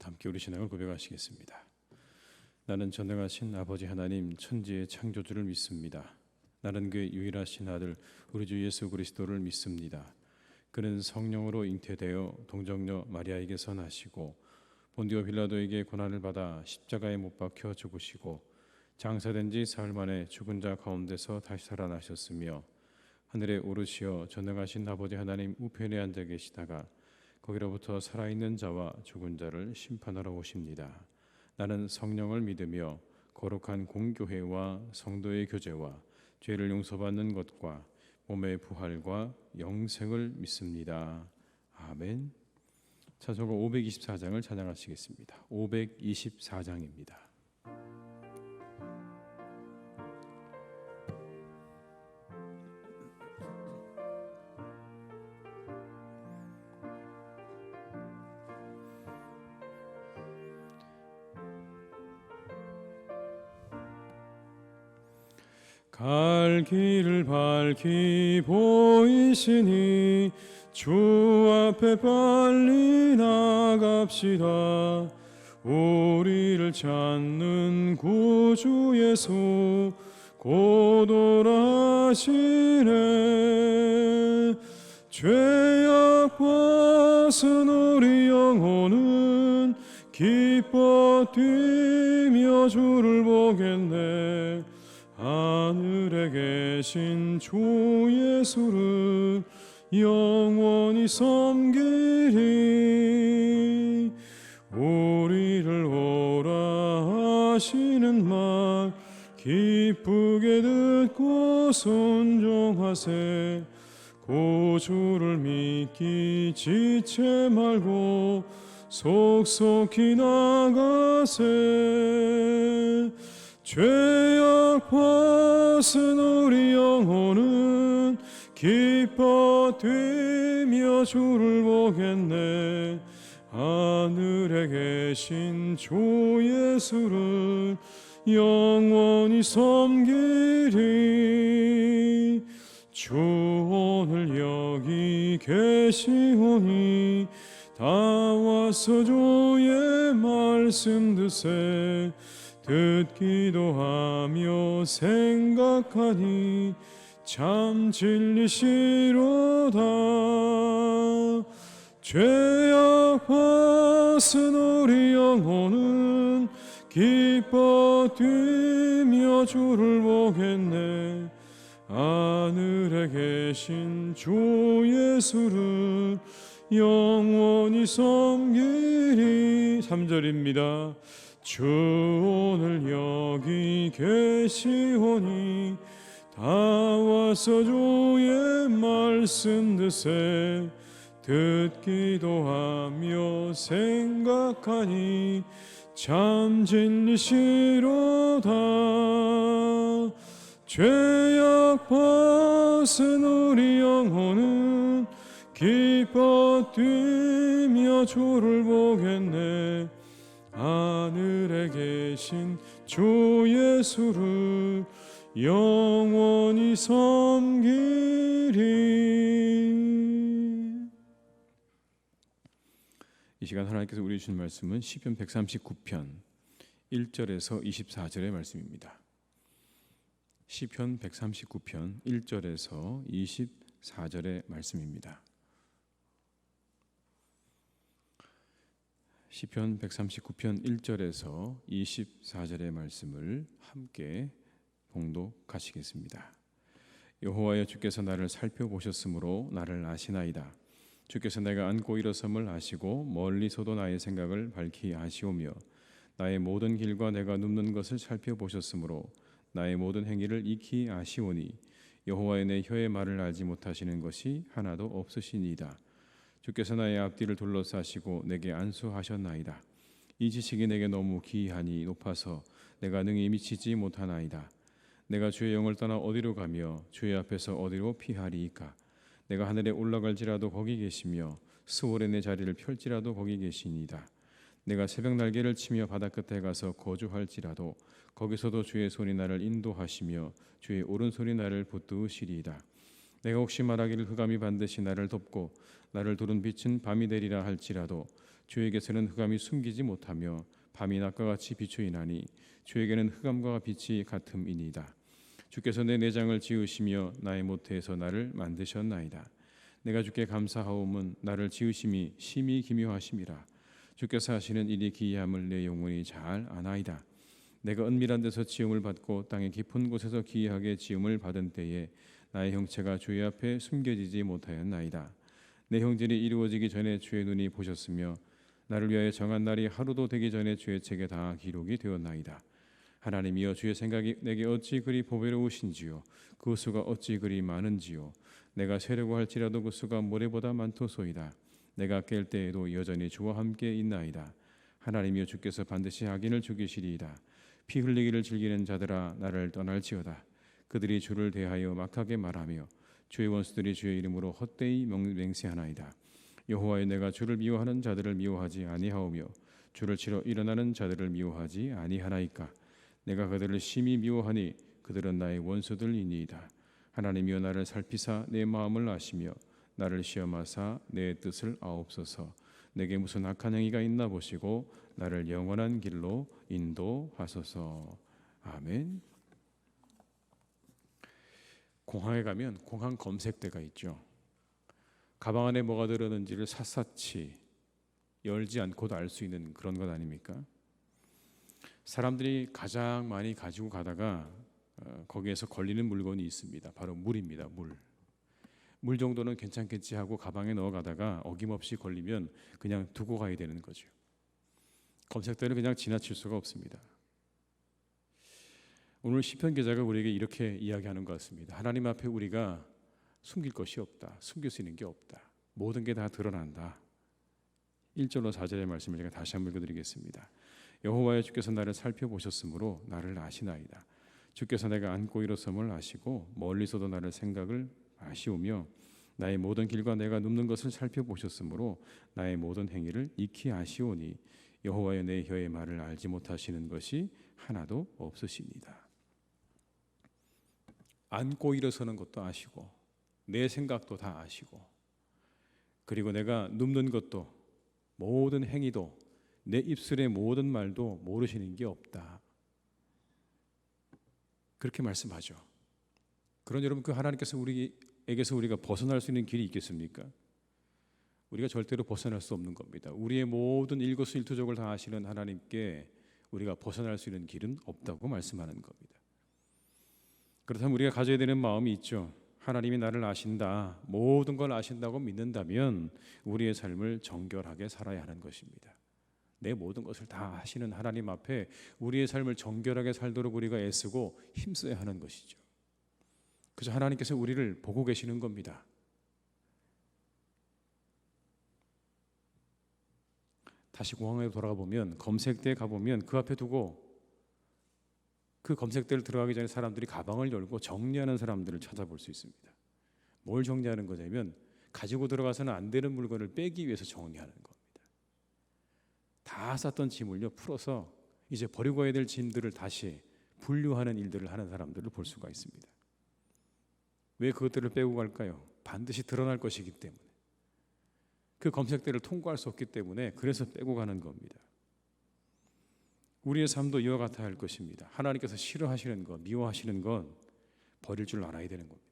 함께 우리 신앙을 고백하시겠습니다. 나는 전능하신 아버지 하나님 천지의 창조주를 믿습니다. 나는 그의 유일하신 아들 우리 주 예수 그리스도를 믿습니다. 그는 성령으로 잉태되어 동정녀 마리아에게서 나시고 본디오 빌라도에게 고난을 받아 십자가에 못 박혀 죽으시고 장사된 지 사흘 만에 죽은 자 가운데서 다시 살아나셨으며 하늘에 오르시어 전능하신 아버지 하나님 우편에 앉아 계시다가 거기로부터 살아있는 자와 죽은 자를 심판하러 오십니다. 나는 성령을 믿으며 거룩한 공교회와 성도의 교제와 죄를 용서받는 것과 몸의 부활과 영생을 믿습니다. 아멘. 찬송가 524장을 찬양하시겠습니다. 524장입니다. 갈 길을 밝히 보이시니 주 앞에 빨리 나갑시다. 우리를 찾는 구주 예수 곧 오라시네. 죄악 벗은 우리 영혼은 기뻐 뛰며 주를 보겠네. 하늘에 계신 주 예수를 영원히 섬기리. 우리를 오라 하시는 말 기쁘게 듣고 순종하세. 구주를 믿기 지체 말고 속속히 나가세. 죄악 벗은 우리 영혼은 기뻐 뛰며 주를 보겠네. 하늘에 계신 주 예수를 영원히 섬기리. 주 오늘 여기 계시오니 다 와서 주의 말씀 듣세. 듣기도 하며 생각하니 참 진리시로다. 죄악 벗은 우리 영혼은 기뻐 뛰며 주를 보겠네. 하늘에 계신 주 예수를 영원히 섬기리. 3절입니다. 주 오늘 여기 계시오니 다 와서 주의 말씀 듣세. 듣기도 하며 생각하니 참 진리시로다. 죄악 벗은 우리 영혼은 기뻐 뛰며 주를 보겠네. 하늘에 계신 주 예수를 영원히 섬기리. 이 시간 하나님께서 우리 주신 말씀은 시편 139편 1절에서 24절의 말씀입니다. 시편 139편 1절에서 24절의 말씀입니다. 시편 139편 1절에서 24절의 말씀을 함께 봉독하시겠습니다. 여호와여, 주께서 나를 살펴보셨으므로 나를 아시나이다. 주께서 내가 앉고 일어섬을 아시고 멀리서도 나의 생각을 밝히 아시오며 나의 모든 길과 내가 눕는 것을 살펴보셨으므로 나의 모든 행위를 익히 아시오니 여호와의 내 혀의 말을 알지 못하시는 것이 하나도 없으시니이다. 주께서 나의 앞뒤를 둘러싸시고 내게 안수하셨나이다. 이 지식이 내게 너무 기이하니 높아서 내가 능히 미치지 못하나이다. 내가 주의 영을 떠나 어디로 가며 주의 앞에서 어디로 피하리이까. 내가 하늘에 올라갈지라도 거기 계시며 스월에 내 자리를 펼지라도 거기 계시니이다. 내가 새벽 날개를 치며 바다 끝에 가서 거주할지라도 거기서도 주의 손이 나를 인도하시며 주의 오른손이 나를 붙드시리이다. 내가 혹시 말하기를 흑암이 반드시 나를 덮고 나를 두른 빛은 밤이 되리라 할지라도 주에게서는 흑암이 숨기지 못하며 밤이 낮과 같이 비추이나니 주에게는 흑암과 빛이 같음이니이다. 주께서 내 내장을 지으시며 나의 모태에서 나를 만드셨나이다. 내가 주께 감사하오면 나를 지으심이 심히 기묘하심이라. 주께서 하시는 일이 기이함을 내 영혼이 잘 아나이다. 내가 은밀한 데서 지음을 받고 땅의 깊은 곳에서 기이하게 지음을 받은 때에 나의 형체가 주의 앞에 숨겨지지 못하였나이다. 내 형질이 이루어지기 전에 주의 눈이 보셨으며 나를 위하여 정한 날이 하루도 되기 전에 주의 책에 다 기록이 되었나이다. 하나님이여, 주의 생각이 내게 어찌 그리 보배로우신지요, 그 수가 어찌 그리 많은지요. 내가 세려고 할지라도 그 수가 모래보다 많도소이다. 내가 깰 때에도 여전히 주와 함께 있나이다. 하나님이여, 주께서 반드시 악인을 죽이시리이다. 피 흘리기를 즐기는 자들아, 나를 떠날지어다. 그들이 주를 대하여 막하게 말하며 주의 원수들이 주의 이름으로 헛되이 맹세하나이다. 여호와여, 내가 주를 미워하는 자들을 미워하지 아니하오며 주를 치러 일어나는 자들을 미워하지 아니하나이까. 내가 그들을 심히 미워하니 그들은 나의 원수들이니이다. 하나님이여, 나를 살피사 내 마음을 아시며 나를 시험하사 내 뜻을 아옵소서. 내게 무슨 악한 행위가 있나 보시고 나를 영원한 길로 인도하소서. 아멘. 공항에 가면 공항 검색대가 있죠. 가방 안에 뭐가 들었는지를 샅샅이 열지 않고도 알 수 있는 그런 것 아닙니까? 사람들이 가장 많이 가지고 가다가 거기에서 걸리는 물건이 있습니다. 바로 물입니다. 물 정도는 괜찮겠지 하고 가방에 넣어 가다가 어김없이 걸리면 그냥 두고 가야 되는 거죠. 검색대를 그냥 지나칠 수가 없습니다. 오늘 시편 기자가 우리에게 이렇게 이야기하는 것 같습니다. 하나님 앞에 우리가 숨길 것이 없다. 숨길 수 있는 게 없다. 모든 게 다 드러난다. 1절로 4절의 말씀을 제가 다시 한번 읽어드리겠습니다. 여호와여, 주께서 나를 살펴보셨으므로 나를 아시나이다. 주께서 내가 앉고 일어섬을 아시고 멀리서도 나를 생각을 아시오며 나의 모든 길과 내가 눕는 것을 살펴보셨으므로 나의 모든 행위를 익히 아시오니 여호와여, 내 혀의 말을 알지 못하시는 것이 하나도 없으십니다. 앉고 일어서는 것도 아시고 내 생각도 다 아시고, 그리고 내가 눕는 것도, 모든 행위도, 내 입술의 모든 말도 모르시는 게 없다. 그렇게 말씀하죠. 그런 여러분, 그 하나님께서 우리에게서 우리가 벗어날 수 있는 길이 있겠습니까? 우리가 절대로 벗어날 수 없는 겁니다. 우리의 모든 일거수일투족을 다 아시는 하나님께 우리가 벗어날 수 있는 길은 없다고 말씀하는 겁니다. 그렇다면 우리가 가져야 되는 마음이 있죠. 하나님이 나를 아신다, 모든 걸 아신다고 믿는다면 우리의 삶을 정결하게 살아야 하는 것입니다. 내 모든 것을 다 아시는 하나님 앞에 우리의 삶을 정결하게 살도록 우리가 애쓰고 힘써야 하는 것이죠. 그래서 하나님께서 우리를 보고 계시는 겁니다. 다시 공항에 돌아가 보면, 검색대에 가보면 그 앞에 두고 그 검색대를 들어가기 전에 사람들이 가방을 열고 정리하는 사람들을 찾아볼 수 있습니다. 뭘 정리하는 거냐면 가지고 들어가서는 안 되는 물건을 빼기 위해서 정리하는 겁니다. 다 쌌던 짐을요 풀어서 이제 버리고 가야 될 짐들을 다시 분류하는 일들을 하는 사람들을 볼 수가 있습니다. 왜 그것들을 빼고 갈까요? 반드시 드러날 것이기 때문에, 그 검색대를 통과할 수 없기 때문에 그래서 빼고 가는 겁니다. 우리의 삶도 이와 같아야 할 것입니다. 하나님께서 싫어하시는 것, 미워하시는 건 버릴 줄 알아야 되는 겁니다.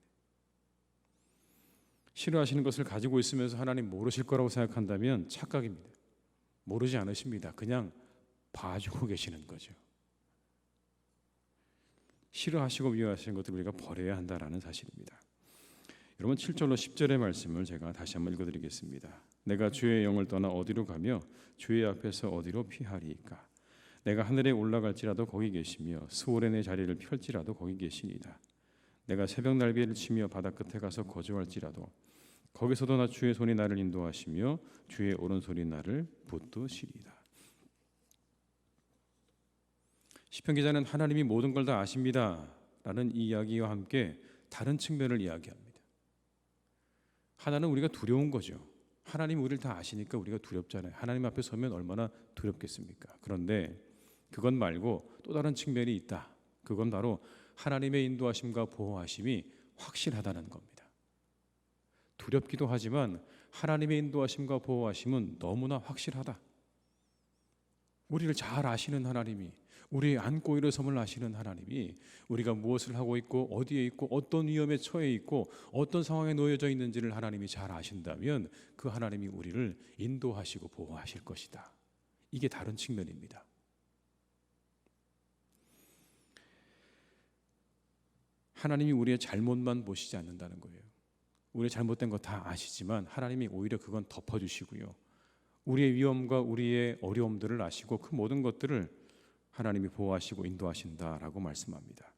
싫어하시는 것을 가지고 있으면서 하나님 모르실 거라고 생각한다면 착각입니다. 모르지 않으십니다. 그냥 봐주고 계시는 거죠. 싫어하시고 미워하시는 것들을 우리가 버려야 한다는 사실입니다. 여러분, 7절로 10절의 말씀을 제가 다시 한번 읽어드리겠습니다. 내가 주의 영을 떠나 어디로 가며 주의 앞에서 어디로 피하리이까. 내가 하늘에 올라갈지라도 거기 계시며 스올에 내 자리를 펼지라도 거기 계시니이다. 내가 새벽 날개를 치며 바다 끝에 가서 거주할지라도 거기서도 나 주의 손이 나를 인도하시며 주의 오른손이 나를 붙드시리이다. 시편 기자는 하나님이 모든 걸 다 아십니다 라는 이야기와 함께 다른 측면을 이야기합니다. 하나는 우리가 두려운 거죠. 하나님이 우리를 다 아시니까 우리가 두렵잖아요. 하나님 앞에 서면 얼마나 두렵겠습니까? 그런데 그것 말고 또 다른 측면이 있다. 그건 바로 하나님의 인도하심과 보호하심이 확실하다는 겁니다. 두렵기도 하지만 하나님의 인도하심과 보호하심은 너무나 확실하다. 우리를 잘 아시는 하나님이, 우리의 안고 일어섬을 아시는 하나님이 우리가 무엇을 하고 있고 어디에 있고 어떤 위험에 처해 있고 어떤 상황에 놓여져 있는지를 하나님이 잘 아신다면 그 하나님이 우리를 인도하시고 보호하실 것이다. 이게 다른 측면입니다. 하나님이 우리의 잘못만 보시지 않는다는 거예요. 우리의 잘못된 거 다 아시지만 하나님이 오히려 그건 덮어주시고요. 우리의 위험과 우리의 어려움들을 아시고 그 모든 것들을 하나님이 보호하시고 인도하신다라고 말씀합니다.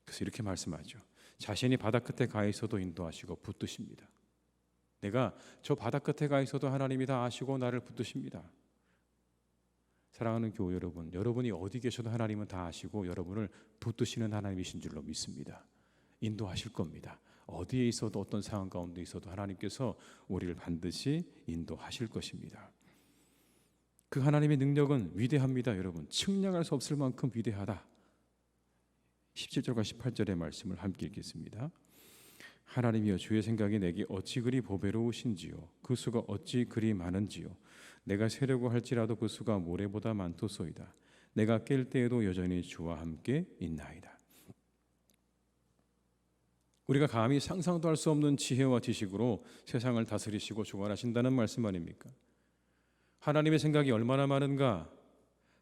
그래서 이렇게 말씀하죠. 자신이 바다 끝에 가 있어도 인도하시고 붙드십니다. 내가 저 바다 끝에 가 있어도 하나님이 다 아시고 나를 붙드십니다. 사랑하는 교회 여러분, 여러분이 어디 계셔도 하나님은 다 아시고 여러분을 붙드시는 하나님이신 줄로 믿습니다. 인도하실 겁니다. 어디에 있어도 어떤 상황 가운데 있어도 하나님께서 우리를 반드시 인도하실 것입니다. 그 하나님의 능력은 위대합니다. 여러분, 측량할 수 없을 만큼 위대하다. 17절과 18절의 말씀을 함께 읽겠습니다. 하나님이여, 주의 생각이 내게 어찌 그리 보배로우신지요, 그 수가 어찌 그리 많은지요. 내가 세려고 할지라도 그 수가 모래보다 많도소이다. 내가 깰 때에도 여전히 주와 함께 있나이다. 우리가 감히 상상도 할 수 없는 지혜와 지식으로 세상을 다스리시고 주관하신다는 말씀 아닙니까? 하나님의 생각이 얼마나 많은가?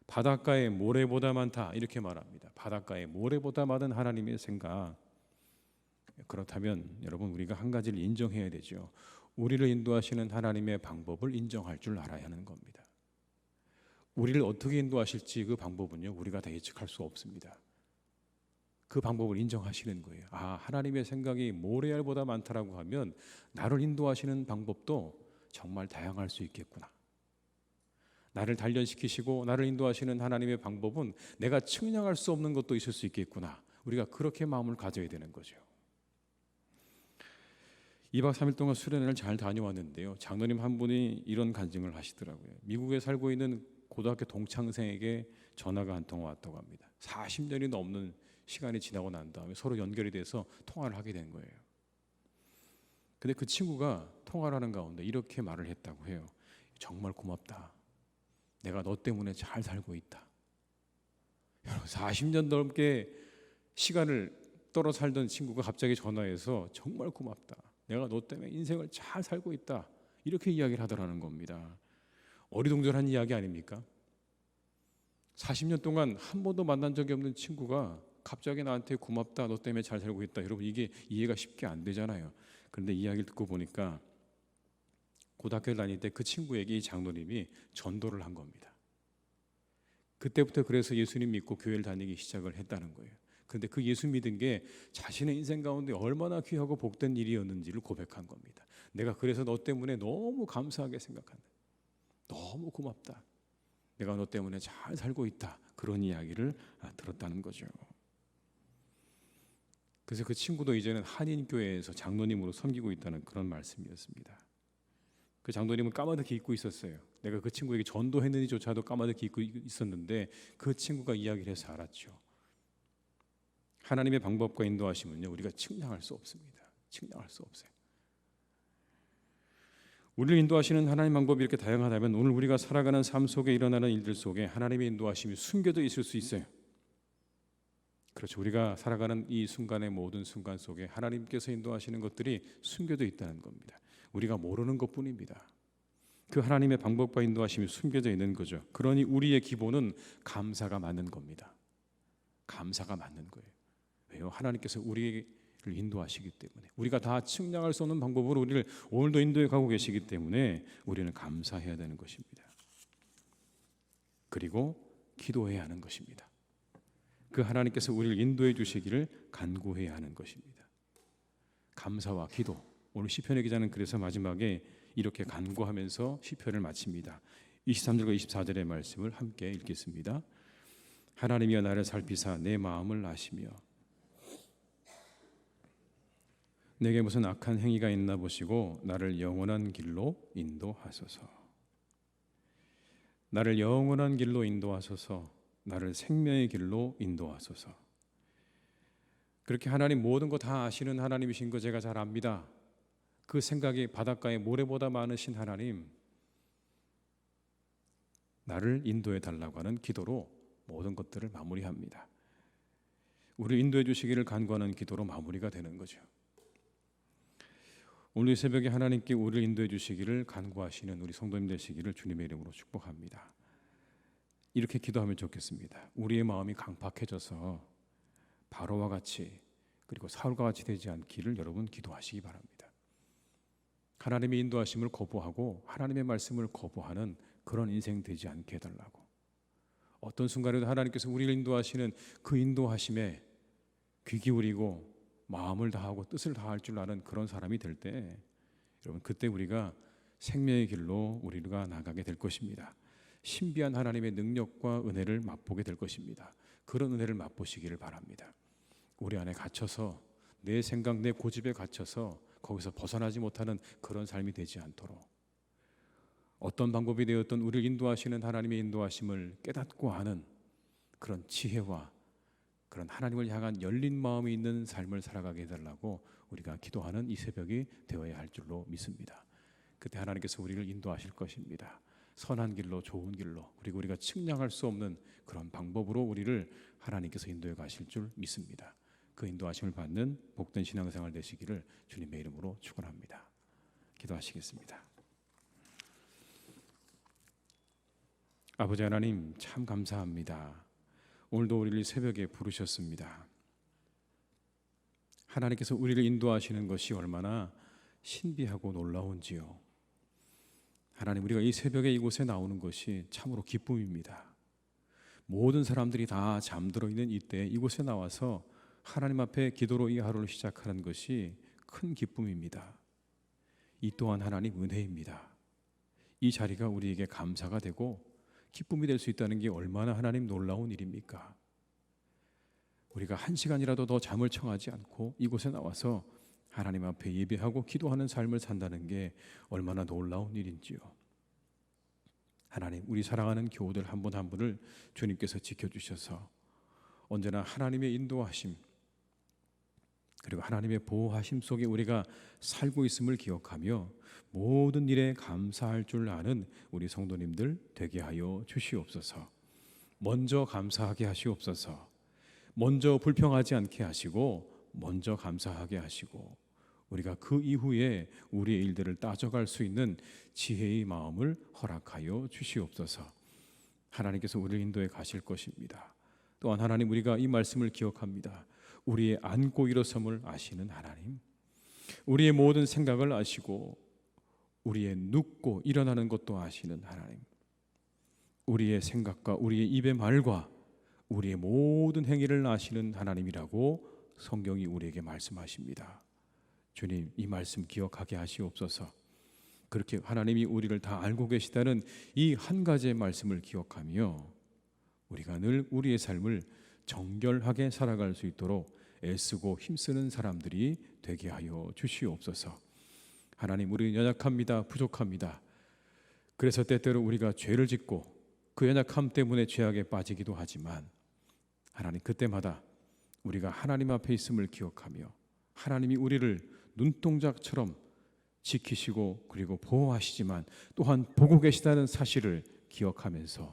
바닷가의 모래보다 많다, 이렇게 말합니다. 바닷가의 모래보다 많은 하나님의 생각. 그렇다면 여러분, 우리가 한 가지를 인정해야 되죠. 우리를 인도하시는 하나님의 방법을 인정할 줄 알아야 하는 겁니다. 우리를 어떻게 인도하실지 그 방법은요, 우리가 다 예측할 수 없습니다. 그 방법을 인정하시는 거예요. 아, 하나님의 생각이 모래알보다 많다라고 하면 나를 인도하시는 방법도 정말 다양할 수 있겠구나. 나를 단련시키시고 나를 인도하시는 하나님의 방법은 내가 측량할 수 없는 것도 있을 수 있겠구나. 우리가 그렇게 마음을 가져야 되는 거죠. 2박 3일 동안 수련회를 잘 다녀왔는데요. 장로님 한 분이 이런 간증을 하시더라고요. 미국에 살고 있는 고등학교 동창생에게 전화가 한 통 왔다고 합니다. 40년이 넘는 시간이 지나고 난 다음에 서로 연결이 돼서 통화를 하게 된 거예요. 근데 그 친구가 통화를 하는 가운데 이렇게 말을 했다고 해요. 정말 고맙다. 내가 너 때문에 잘 살고 있다. 40년 넘게 시간을 떨어 살던 친구가 갑자기 전화해서 정말 고맙다. 내가 너 때문에 인생을 잘 살고 있다. 이렇게 이야기를 하더라는 겁니다. 어리둥절한 이야기 아닙니까? 40년 동안 한 번도 만난 적이 없는 친구가 갑자기 나한테 고맙다, 너 때문에 잘 살고 있다. 여러분, 이게 이해가 쉽게 안 되잖아요. 그런데 이야기를 듣고 보니까 고등학교를 다닐 때 그 친구에게 이 장로님이 전도를 한 겁니다. 그때부터 그래서 예수님 믿고 교회를 다니기 시작을 했다는 거예요. 그런데 그 예수 믿은 게 자신의 인생 가운데 얼마나 귀하고 복된 일이었는지를 고백한 겁니다. 내가 그래서 너 때문에 너무 감사하게 생각한다. 너무 고맙다. 내가 너 때문에 잘 살고 있다. 그런 이야기를 들었다는 거죠. 그래서 그 친구도 이제는 한인교회에서 장로님으로 섬기고 있다는 그런 말씀이었습니다. 그 장로님은 까마득히 잊고 있었어요. 내가 그 친구에게 전도했는지조차도 까마득히 잊고 있었는데 그 친구가 이야기를 해서 알았죠. 하나님의 방법과 인도하심은요, 우리가 측량할 수 없습니다. 측량할 수 없어요. 우리를 인도하시는 하나님 방법이 이렇게 다양하다면 오늘 우리가 살아가는 삶 속에 일어나는 일들 속에 하나님의 인도하심이 숨겨져 있을 수 있어요. 그렇죠. 우리가 살아가는 이 순간의 모든 순간 속에 하나님께서 인도하시는 것들이 숨겨져 있다는 겁니다. 우리가 모르는 것뿐입니다. 그 하나님의 방법과 인도하심이 숨겨져 있는 거죠. 그러니 우리의 기본은 감사가 맞는 겁니다. 감사가 맞는 거예요. 왜요? 하나님께서 우리를 인도하시기 때문에, 우리가 다 측량할 수 없는 방법으로 우리를 오늘도 인도해 가고 계시기 때문에 우리는 감사해야 되는 것입니다. 그리고 기도해야 하는 것입니다. 그 하나님께서 우리를 인도해 주시기를 간구해야 하는 것입니다. 감사와 기도. 오늘 시편의 기자는 그래서 마지막에 이렇게 간구하면서 시편을 마칩니다. 23절과 24절의 말씀을 함께 읽겠습니다. 하나님이여, 나를 살피사 내 마음을 아시며 내게 무슨 악한 행위가 있나 보시고 나를 영원한 길로 인도하소서. 나를 영원한 길로 인도하소서. 나를 생명의 길로 인도하소서. 그렇게 하나님 모든 거 다 아시는 하나님이신 거 제가 잘 압니다. 그 생각이 바닷가의 모래보다 많으신 하나님, 나를 인도해 달라고 하는 기도로 모든 것들을 마무리합니다. 우리를 인도해 주시기를 간구하는 기도로 마무리가 되는 거죠. 오늘 이 새벽에 하나님께 우리를 인도해 주시기를 간구하시는 우리 성도님 되시기를 주님의 이름으로 축복합니다. 이렇게 기도하면 좋겠습니다. 우리의 마음이 강팍해져서 바로와 같이 그리고 사울과 같이 되지 않기를 여러분 기도하시기 바랍니다. 하나님의 인도하심을 거부하고 하나님의 말씀을 거부하는 그런 인생 되지 않게 해달라고. 어떤 순간에도 하나님께서 우리를 인도하시는 그 인도하심에 귀 기울이고 마음을 다하고 뜻을 다할 줄 아는 그런 사람이 될 때, 여러분 그때 우리가 생명의 길로 우리가 나가게 될 것입니다. 신비한 하나님의 능력과 은혜를 맛보게 될 것입니다. 그런 은혜를 맛보시기를 바랍니다. 우리 안에 갇혀서 내 생각, 내 고집에 갇혀서 거기서 벗어나지 못하는 그런 삶이 되지 않도록, 어떤 방법이 되었던 우리를 인도하시는 하나님의 인도하심을 깨닫고 아는 그런 지혜와 그런 하나님을 향한 열린 마음이 있는 삶을 살아가게 해달라고 우리가 기도하는 이 새벽이 되어야 할 줄로 믿습니다. 그때 하나님께서 우리를 인도하실 것입니다. 선한 길로, 좋은 길로, 그리고 우리가 측량할 수 없는 그런 방법으로 우리를 하나님께서 인도해 가실 줄 믿습니다. 그 인도하심을 받는 복된 신앙생활 되시기를 주님의 이름으로 축원합니다. 기도하시겠습니다. 아버지 하나님, 참 감사합니다. 오늘도 우리를 새벽에 부르셨습니다. 하나님께서 우리를 인도하시는 것이 얼마나 신비하고 놀라운지요. 하나님, 우리가 이 새벽에 이곳에 나오는 것이 참으로 기쁨입니다. 모든 사람들이 다 잠들어 있는 이때 이곳에 나와서 하나님 앞에 기도로 이 하루를 시작하는 것이 큰 기쁨입니다. 이 또한 하나님 은혜입니다. 이 자리가 우리에게 감사가 되고 기쁨이 될 수 있다는 게 얼마나 하나님 놀라운 일입니까? 우리가 한 시간이라도 더 잠을 청하지 않고 이곳에 나와서 하나님 앞에 예배하고 기도하는 삶을 산다는 게 얼마나 놀라운 일인지요. 하나님, 우리 사랑하는 교우들 한 분 한 분을 주님께서 지켜주셔서 언제나 하나님의 인도하심 그리고 하나님의 보호하심 속에 우리가 살고 있음을 기억하며 모든 일에 감사할 줄 아는 우리 성도님들 되게 하여 주시옵소서. 먼저 감사하게 하시옵소서. 먼저 불평하지 않게 하시고 먼저 감사하게 하시고 우리가 그 이후에 우리의 일들을 따져갈 수 있는 지혜의 마음을 허락하여 주시옵소서. 하나님께서 우리를 인도해 가실 것입니다. 또한 하나님, 우리가 이 말씀을 기억합니다. 우리의 앉고 일어섬을 아시는 하나님, 우리의 모든 생각을 아시고 우리의 눕고 일어나는 것도 아시는 하나님, 우리의 생각과 우리의 입의 말과 우리의 모든 행위를 아시는 하나님이라고 성경이 우리에게 말씀하십니다. 주님, 이 말씀 기억하게 하시옵소서. 그렇게 하나님이 우리를 다 알고 계시다는 이 한 가지의 말씀을 기억하며 우리가 늘 우리의 삶을 정결하게 살아갈 수 있도록 애쓰고 힘쓰는 사람들이 되게 하여 주시옵소서. 하나님, 우리는 연약합니다. 부족합니다. 그래서 때때로 우리가 죄를 짓고 그 연약함 때문에 죄악에 빠지기도 하지만 하나님, 그때마다 우리가 하나님 앞에 있음을 기억하며 하나님이 우리를 눈동자처럼 지키시고 그리고 보호하시지만 또한 보고 계시다는 사실을 기억하면서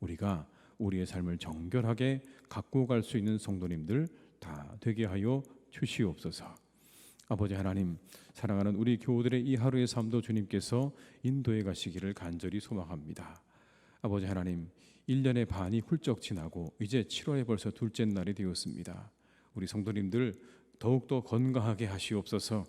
우리가 우리의 삶을 정결하게 갖고 갈 수 있는 성도님들 다 되게 하여 주시옵소서. 아버지 하나님, 사랑하는 우리 교우들의 이 하루의 삶도 주님께서 인도해 가시기를 간절히 소망합니다. 아버지 하나님, 1년의 반이 훌쩍 지나고 이제 7월에 벌써 둘째 날이 되었습니다. 우리 성도님들 더욱더 건강하게 하시옵소서.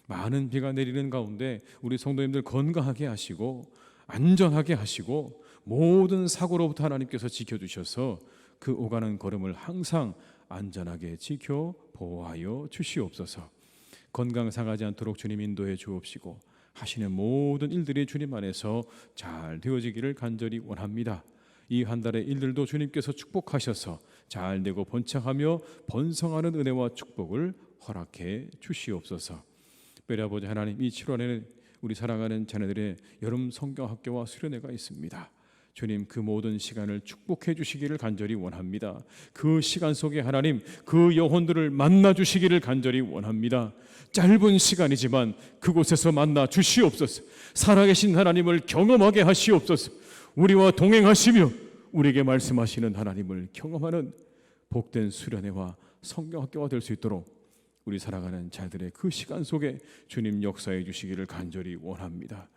많은 비가 내리는 가운데 우리 성도님들 건강하게 하시고 안전하게 하시고 모든 사고로부터 하나님께서 지켜주셔서 그 오가는 걸음을 항상 안전하게 지켜 보호하여 주시옵소서. 건강 상하지 않도록 주님 인도해 주옵시고 하시는 모든 일들이 주님 안에서 잘 되어지기를 간절히 원합니다. 이 한 달의 일들도 주님께서 축복하셔서 잘 되고 번창하며 번성하는 은혜와 축복을 허락해 주시옵소서. 특별히 아버지 하나님, 이 7월에는 우리 사랑하는 자녀들의 여름 성경학교와 수련회가 있습니다. 주님, 그 모든 시간을 축복해 주시기를 간절히 원합니다. 그 시간 속에 하나님, 그 영혼들을 만나 주시기를 간절히 원합니다. 짧은 시간이지만 그곳에서 만나 주시옵소서. 살아계신 하나님을 경험하게 하시옵소서. 우리와 동행하시며 우리에게 말씀하시는 하나님을 경험하는 복된 수련회와 성경학교가 될 수 있도록 우리 살아가는 자들의 그 시간 속에 주님 역사해 주시기를 간절히 원합니다.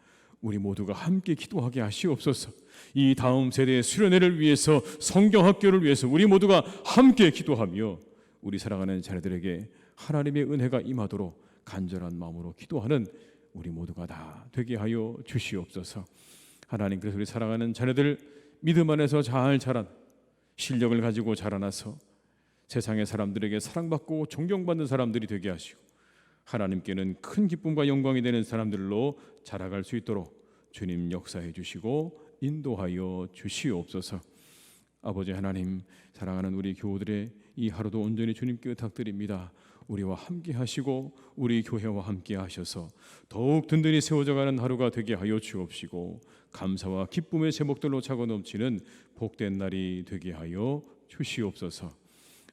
우리 모두가 함께 기도하게 하시옵소서. 이 다음 세대의 수련회를 위해서, 성경학교를 위해서 우리 모두가 함께 기도하며 우리 살아가는 자녀들에게 하나님의 은혜가 임하도록 간절한 마음으로 기도하는 우리 모두가 다 되게 하여 주시옵소서. 하나님, 그래서 우리 살아가는 자녀들 믿음 안에서 잘 자란, 실력을 가지고 자라나서 세상의 사람들에게 사랑받고 존경받는 사람들이 되게 하시고 하나님께는 큰 기쁨과 영광이 되는 사람들로 자라갈 수 있도록 주님 역사해 주시고 인도하여 주시옵소서. 아버지 하나님, 사랑하는 우리 교우들의 이 하루도 온전히 주님께 의탁드립니다. 우리와 함께 하시고 우리 교회와 함께 하셔서 더욱 든든히 세워져가는 하루가 되게 하여 주옵시고 감사와 기쁨의 제목들로 차고 넘치는 복된 날이 되게 하여 주시옵소서.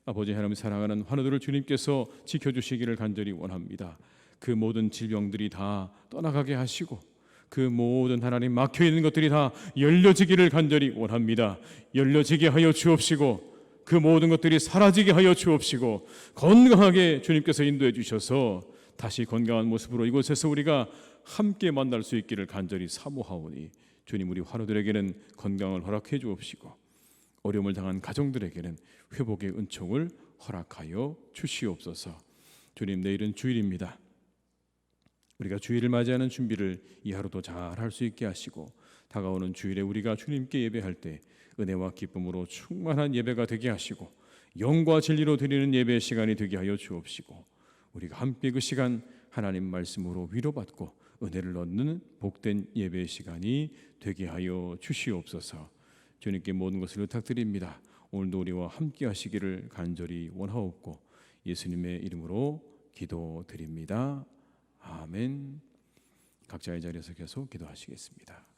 아버지 하나님, 사랑하는 환우들을 주님께서 지켜주시기를 간절히 원합니다. 그 모든 질병들이 다 떠나가게 하시고 그 모든 하나님 막혀있는 것들이 다 열려지기를 간절히 원합니다. 열려지게 하여 주옵시고 그 모든 것들이 사라지게 하여 주옵시고 건강하게 주님께서 인도해 주셔서 다시 건강한 모습으로 이곳에서 우리가 함께 만날 수 있기를 간절히 사모하오니 주님, 우리 환우들에게는 건강을 허락해 주옵시고 어려움을 당한 가정들에게는 회복의 은총을 허락하여 주시옵소서. 주님, 내일은 주일입니다. 우리가 주일을 맞이하는 준비를 이 하루도 잘 할 수 있게 하시고 다가오는 주일에 우리가 주님께 예배할 때 은혜와 기쁨으로 충만한 예배가 되게 하시고 영과 진리로 드리는 예배의 시간이 되게 하여 주옵시고 우리가 함께 그 시간 하나님 말씀으로 위로받고 은혜를 얻는 복된 예배의 시간이 되게 하여 주시옵소서. 주님께 모든 것을 부탁드립니다. 오늘도 우리와 함께 하시기를 간절히 원하옵고 예수님의 이름으로 기도드립니다. 아멘. 각자의 자리에서 계속 기도하시겠습니다.